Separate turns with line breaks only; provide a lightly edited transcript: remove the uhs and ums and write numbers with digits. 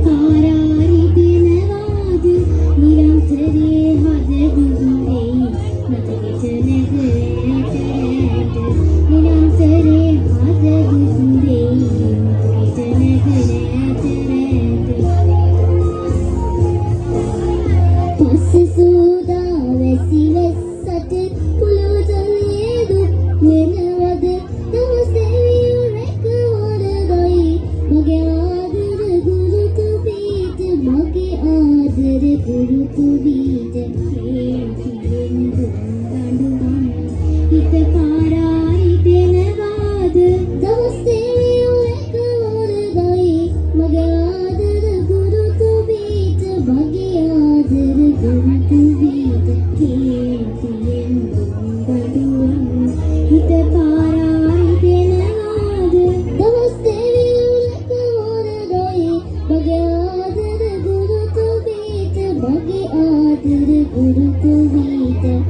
පාරාරි දෙනවාද නිරන්තරේ හද දුඳුරේ මතකෙට නැගරට නිරන්තරේ හද දුඳුරේ මතකෙට නැගරට පස්ස සූදා වැසි වැස්සට පුලුතලේ දුක් වෙනවද දවස් දෙවියෝ රැකවරදයි මගේ ආදර ගුරුතු බීට මගේ ආදර ගුරුතු බීට හේතියෙන් දඬුවම් හිත පාරායි දෙනවාද දවස් දෙවියෝ රැකවරදයි මගේ ආදර ගුරුතු බීට මගේ ආදර ගුරුතු බීට හේතියෙන් දඬුවම් හිත පාරායි දෙනවාද දවස් දෙවියෝ රැකවරදයි මගේ ආදර ගුරුතු බීට මගේ ආදර ගුරුතු බීට